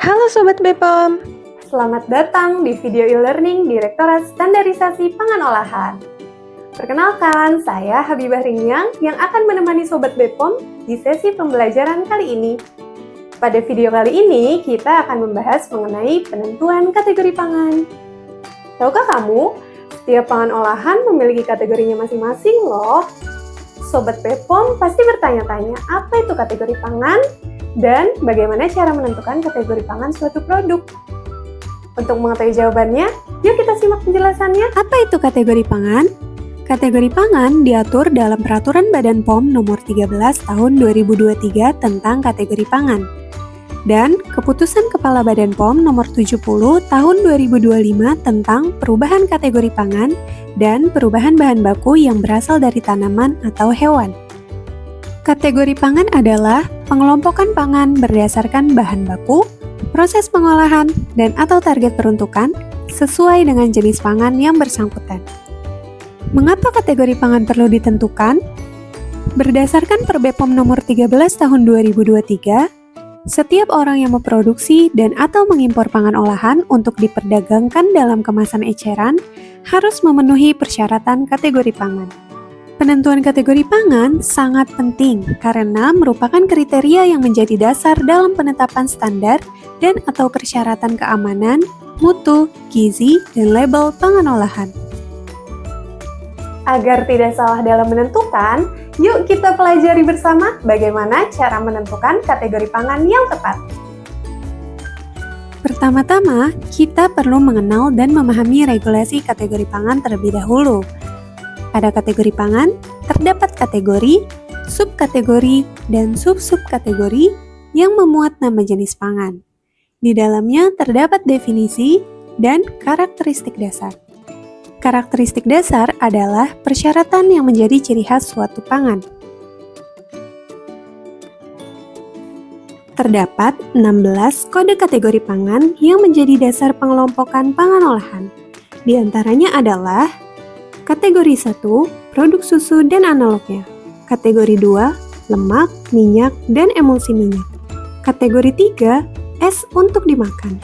Halo Sobat Bepom, Selamat datang di video e-learning Direktorat Standarisasi Pangan Olahan. Perkenalkan, saya Habibah Ringyang yang akan menemani Sobat Bepom di sesi pembelajaran kali ini. Pada video kali ini, kita akan membahas mengenai penentuan kategori pangan. Tahukah kamu, setiap pangan olahan memiliki kategorinya masing-masing loh. Sobat Bepom pasti bertanya-tanya, apa itu kategori pangan? Dan bagaimana cara menentukan kategori pangan suatu produk? Untuk mengetahui jawabannya, yuk kita simak penjelasannya. Apa itu kategori pangan? Kategori pangan diatur dalam Peraturan Badan POM Nomor 13 Tahun 2023 tentang kategori pangan dan Keputusan Kepala Badan POM Nomor 70 Tahun 2025 tentang perubahan kategori pangan dan perubahan bahan baku yang berasal dari tanaman atau hewan. Kategori pangan adalah pengelompokan pangan berdasarkan bahan baku, proses pengolahan, dan atau target peruntukan sesuai dengan jenis pangan yang bersangkutan. Mengapa kategori pangan perlu ditentukan? Berdasarkan Perbepom nomor 13 tahun 2023, setiap orang yang memproduksi dan atau mengimpor pangan olahan untuk diperdagangkan dalam kemasan eceran harus memenuhi persyaratan kategori pangan. Penentuan kategori pangan sangat penting karena merupakan kriteria yang menjadi dasar dalam penetapan standar dan atau persyaratan keamanan, mutu, gizi, dan label pangan olahan. Agar tidak salah dalam menentukan, yuk kita pelajari bersama bagaimana cara menentukan kategori pangan yang tepat. Pertama-tama, kita perlu mengenal dan memahami regulasi kategori pangan terlebih dahulu. Pada kategori pangan, terdapat kategori, subkategori, dan sub-subkategori yang memuat nama jenis pangan. Di dalamnya terdapat definisi dan karakteristik dasar. Karakteristik dasar adalah persyaratan yang menjadi ciri khas suatu pangan. Terdapat 16 kode kategori pangan yang menjadi dasar pengelompokan pangan olahan. Di antaranya adalah kategori 1, produk susu dan analognya. Kategori 2, lemak, minyak, dan emulsi minyak. Kategori 3, es untuk dimakan.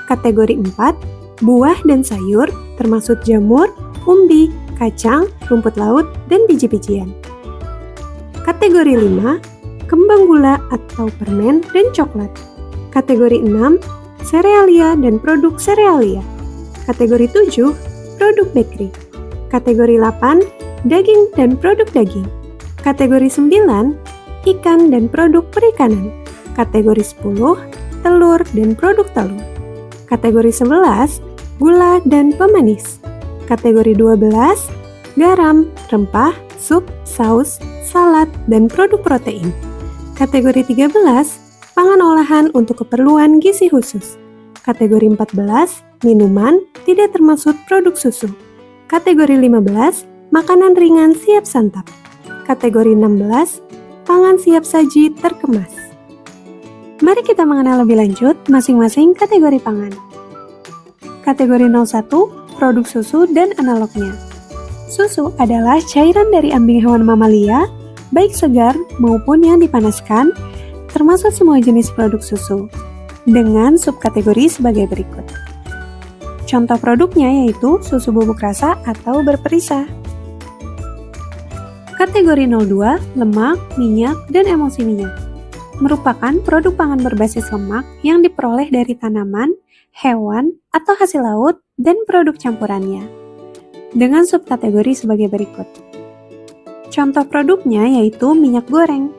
Kategori 4, buah dan sayur, termasuk jamur, umbi, kacang, rumput laut, dan biji-bijian. Kategori 5, kembang gula atau permen dan coklat. Kategori 6, serealia dan produk serealia. Kategori 7, produk bakery. Kategori 8, daging dan produk daging. Kategori 9, ikan dan produk perikanan. Kategori 10, telur dan produk telur. Kategori 11, gula dan pemanis. Kategori 12, garam, rempah, sup, saus, salad, dan produk protein. Kategori 13, pangan olahan untuk keperluan gizi khusus. Kategori 14, minuman, tidak termasuk produk susu. Kategori 15, makanan ringan siap santap. Kategori 16, pangan siap saji terkemas. Mari kita mengenal lebih lanjut masing-masing kategori pangan. Kategori 01, produk susu dan analognya. Susu adalah cairan dari ambing hewan mamalia, baik segar maupun yang dipanaskan, termasuk semua jenis produk susu, dengan subkategori sebagai berikut. Contoh produknya yaitu susu bubuk rasa atau berperisa. Kategori 02, lemak, minyak, dan emulsi minyak. Merupakan produk pangan berbasis lemak yang diperoleh dari tanaman, hewan, atau hasil laut, dan produk campurannya. Dengan subkategori sebagai berikut. Contoh produknya yaitu minyak goreng.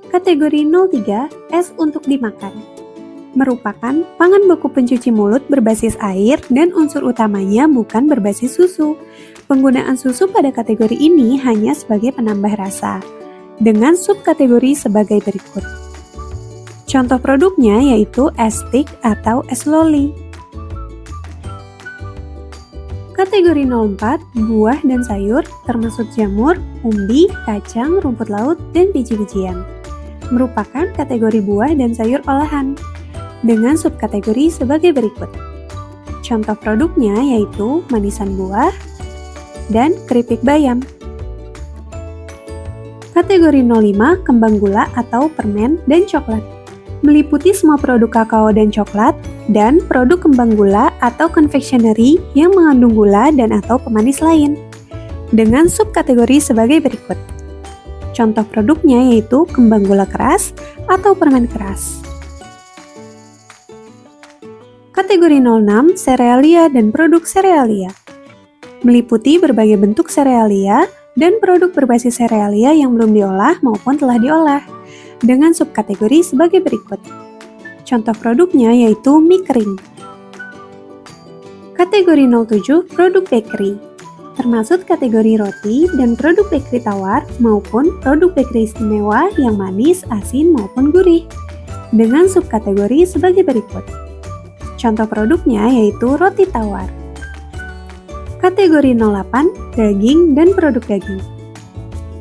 Kategori 03, es untuk dimakan. Merupakan pangan beku pencuci mulut berbasis air dan unsur utamanya bukan berbasis susu. Penggunaan susu pada kategori ini hanya sebagai penambah rasa, dengan subkategori sebagai berikut. Contoh produknya yaitu es stick atau es loli. Kategori 04, buah dan sayur, termasuk jamur, umbi, kacang, rumput laut, dan biji-bijian. Merupakan kategori buah dan sayur olahan, dengan subkategori sebagai berikut. Contoh produknya yaitu manisan buah dan keripik bayam. Kategori 05, kembang gula atau permen dan coklat. meliputi semua produk kakao dan coklat, dan produk kembang gula atau confectionery yang mengandung gula dan atau pemanis lain. Dengan subkategori sebagai berikut. Contoh produknya yaitu kembang gula keras atau permen keras. Kategori 06, serealia dan produk serealia. Meliputi berbagai bentuk serealia dan produk berbasis serealia yang belum diolah maupun telah diolah, dengan subkategori sebagai berikut. Contoh produknya yaitu mie kering. Kategori 07, produk bakery. Termasuk kategori roti dan produk bakery tawar maupun produk bakery istimewa yang manis, asin, maupun gurih, dengan subkategori sebagai berikut. Contoh produknya yaitu roti tawar. Kategori 08, daging dan produk daging.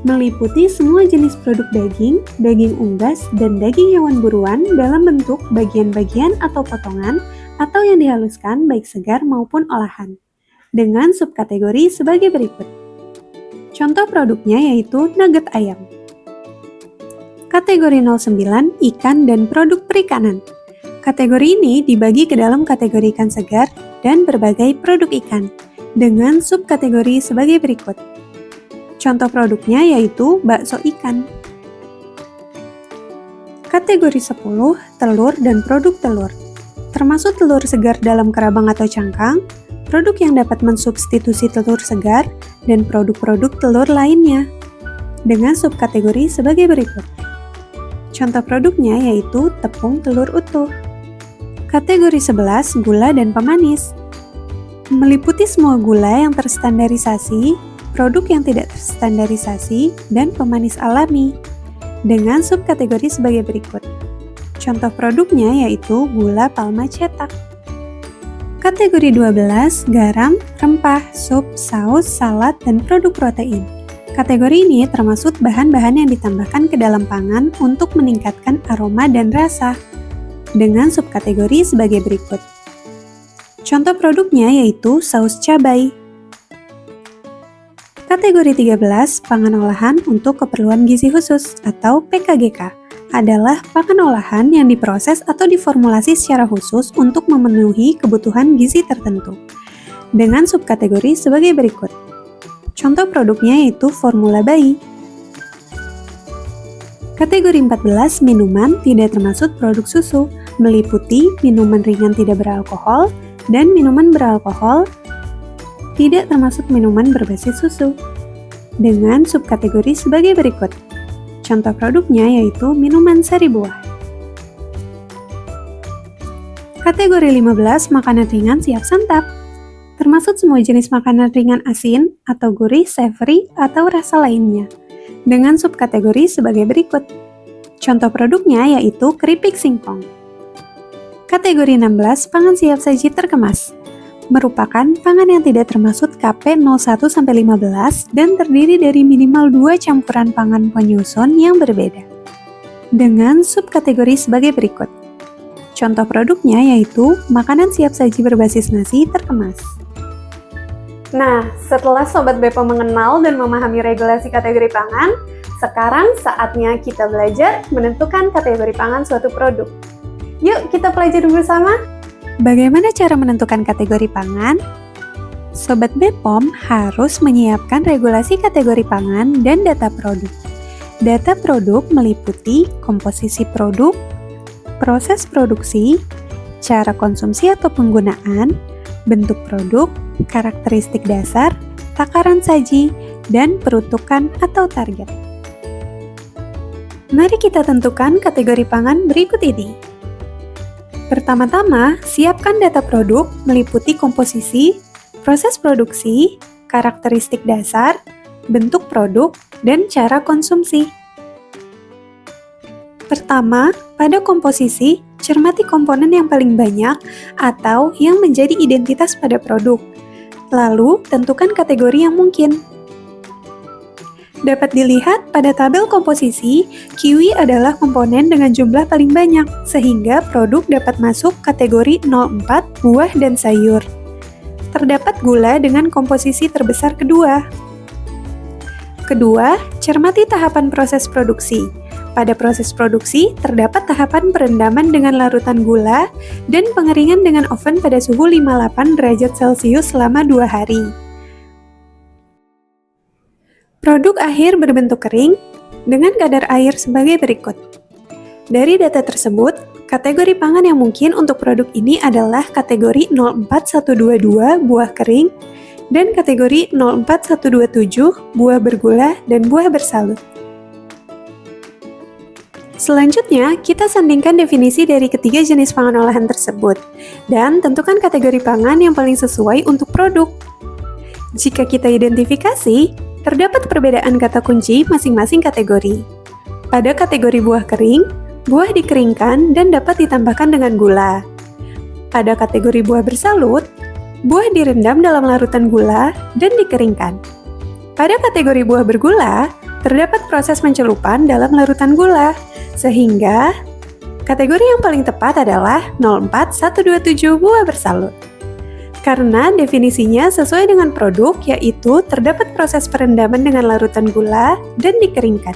Meliputi semua jenis produk daging, daging unggas, dan daging hewan buruan dalam bentuk bagian-bagian atau potongan atau yang dihaluskan baik segar maupun olahan, dengan subkategori sebagai berikut. Contoh produknya yaitu nugget ayam. Kategori 09, ikan dan produk perikanan. Kategori ini dibagi ke dalam kategori ikan segar dan berbagai produk ikan, dengan subkategori sebagai berikut. Contoh produknya yaitu bakso ikan. Kategori 10, telur dan produk telur. Termasuk telur segar dalam kerabang atau cangkang, produk yang dapat mensubstitusi telur segar, dan produk-produk telur lainnya, dengan subkategori sebagai berikut. Contoh produknya yaitu tepung telur utuh. Kategori 11, gula dan pemanis. Meliputi semua gula yang terstandarisasi, produk yang tidak terstandarisasi, dan pemanis alami, dengan subkategori sebagai berikut. Contoh produknya yaitu gula palma cetak. Kategori 12, garam, rempah, sup, saus, salad, dan produk protein. Kategori ini termasuk bahan-bahan yang ditambahkan ke dalam pangan untuk meningkatkan aroma dan rasa, dengan subkategori sebagai berikut. Contoh produknya yaitu saus cabai. Kategori 13, pangan olahan untuk keperluan gizi khusus atau PKGK, adalah pangan olahan yang diproses atau diformulasi secara khusus untuk memenuhi kebutuhan gizi tertentu, dengan subkategori sebagai berikut. Contoh produknya yaitu formula bayi. Kategori 14, minuman tidak termasuk produk susu, meliputi minuman ringan tidak beralkohol dan minuman beralkohol tidak termasuk minuman berbasis susu, dengan subkategori sebagai berikut. Contoh produknya yaitu minuman sari buah. Kategori 15, makanan ringan siap santap. Termasuk semua jenis makanan ringan asin atau gurih, savory, atau rasa lainnya, dengan subkategori sebagai berikut. Contoh produknya yaitu keripik singkong. Kategori 16, pangan siap saji terkemas. Merupakan pangan yang tidak termasuk KP 01-15 dan terdiri dari minimal 2 campuran pangan penyusun yang berbeda, dengan subkategori sebagai berikut. Contoh produknya yaitu makanan siap saji berbasis nasi terkemas. Nah, setelah Sobat Bepom mengenal dan memahami regulasi kategori pangan, sekarang saatnya kita belajar menentukan kategori pangan suatu produk. Yuk kita pelajari bersama. Bagaimana cara menentukan kategori pangan? Sobat Bepom harus menyiapkan regulasi kategori pangan dan data produk. Data produk meliputi komposisi produk, proses produksi, cara konsumsi atau penggunaan, bentuk produk, karakteristik dasar, takaran saji, dan peruntukan atau target. Mari kita tentukan kategori pangan berikut ini. Pertama-tama, siapkan data produk meliputi komposisi, proses produksi, karakteristik dasar, bentuk produk, dan cara konsumsi. Pertama, pada komposisi, cermati komponen yang paling banyak atau yang menjadi identitas pada produk. Lalu, tentukan kategori yang mungkin. Dapat dilihat pada tabel komposisi, kiwi adalah komponen dengan jumlah paling banyak, sehingga produk dapat masuk kategori 04 buah dan sayur. Terdapat gula dengan komposisi terbesar kedua. Kedua, cermati tahapan proses produksi. Pada proses produksi, terdapat tahapan perendaman dengan larutan gula dan pengeringan dengan oven pada suhu 58 derajat Celcius selama 2 hari. Produk akhir berbentuk kering dengan kadar air sebagai berikut. Dari data tersebut, kategori pangan yang mungkin untuk produk ini adalah kategori 04122 buah kering dan kategori 04127 buah bergula dan buah bersalut. Selanjutnya, kita sandingkan definisi dari ketiga jenis pangan olahan tersebut dan tentukan kategori pangan yang paling sesuai untuk produk. Jika kita identifikasi, terdapat perbedaan kata kunci masing-masing kategori. Pada kategori buah kering, buah dikeringkan dan dapat ditambahkan dengan gula. Pada kategori buah bersalut, buah direndam dalam larutan gula dan dikeringkan. Pada kategori buah bergula, terdapat proses pencelupan dalam larutan gula, sehingga kategori yang paling tepat adalah 04127 buah bersalut. Karena definisinya sesuai dengan produk, yaitu terdapat proses perendaman dengan larutan gula dan dikeringkan.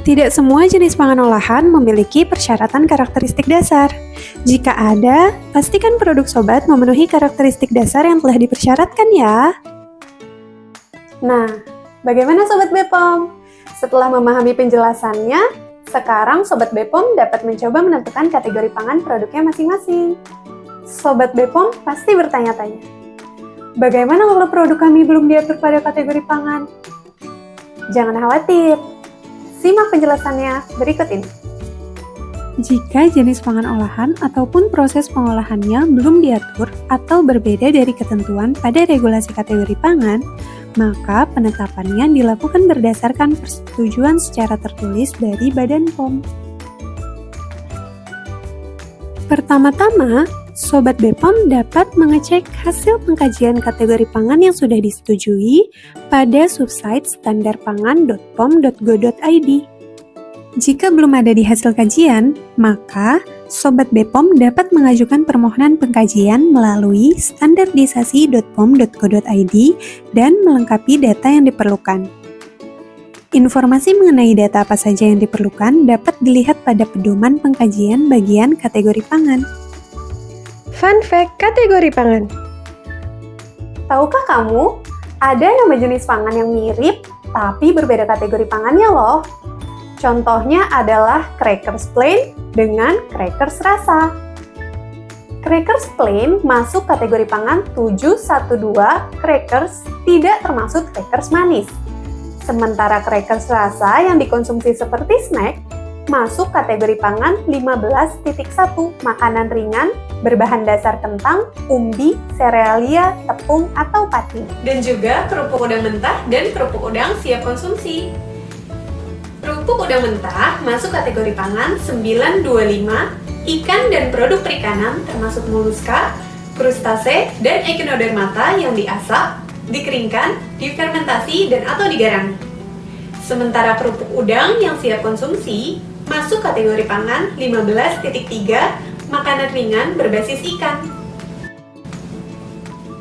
Tidak semua jenis pangan olahan memiliki persyaratan karakteristik dasar. Jika ada, pastikan produk sobat memenuhi karakteristik dasar yang telah dipersyaratkan ya. Nah, bagaimana Sobat Bepom? Setelah memahami penjelasannya, sekarang Sobat Bepom dapat mencoba menentukan kategori pangan produknya masing-masing. Sobat Bepom pasti bertanya-tanya, bagaimana kalau produk kami belum diatur pada kategori pangan? Jangan khawatir, simak penjelasannya berikut ini. Jika jenis pangan olahan ataupun proses pengolahannya belum diatur atau berbeda dari ketentuan pada regulasi kategori pangan, maka penetapannya dilakukan berdasarkan persetujuan secara tertulis dari Badan POM. Pertama-tama, Sobat Bepom dapat mengecek hasil pengkajian kategori pangan yang sudah disetujui pada subsite standarpangan.pom.go.id. Jika belum ada di hasil kajian, maka Sobat Bepom dapat mengajukan permohonan pengkajian melalui standardisasi.pom.go.id dan melengkapi data yang diperlukan. Informasi mengenai data apa saja yang diperlukan dapat dilihat pada pedoman pengkajian bagian kategori pangan. Fun fact kategori pangan. Tahukah kamu, ada nama jenis pangan yang mirip tapi berbeda kategori pangannya loh. Contohnya adalah crackers plain dengan crackers rasa. Crackers plain masuk kategori pangan 712 crackers tidak termasuk crackers manis. Sementara crackers rasa yang dikonsumsi seperti snack masuk kategori pangan 15.1 makanan ringan berbahan dasar kentang, umbi, serealia, tepung, atau pati. Dan juga kerupuk udang mentah dan kerupuk udang siap konsumsi. Kerupuk udang mentah masuk kategori pangan 925, ikan dan produk perikanan termasuk moluska, krustase, dan echinodermata yang diasap, dikeringkan, difermentasi, dan atau digarami. Sementara kerupuk udang yang siap konsumsi masuk kategori pangan 15.3, makanan ringan berbasis ikan.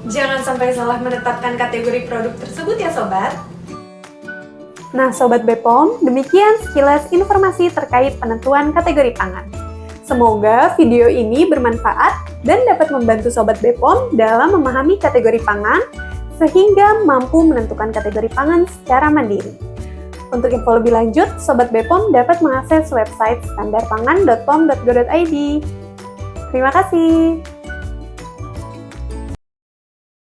Jangan sampai salah menetapkan kategori produk tersebut ya Sobat. Nah Sobat Bepom, demikian sekilas informasi terkait penentuan kategori pangan. Semoga video ini bermanfaat dan dapat membantu Sobat Bepom dalam memahami kategori pangan sehingga mampu menentukan kategori pangan secara mandiri. Untuk info lebih lanjut, Sobat Bepom dapat mengakses website standarpangan.pom.go.id. Terima kasih.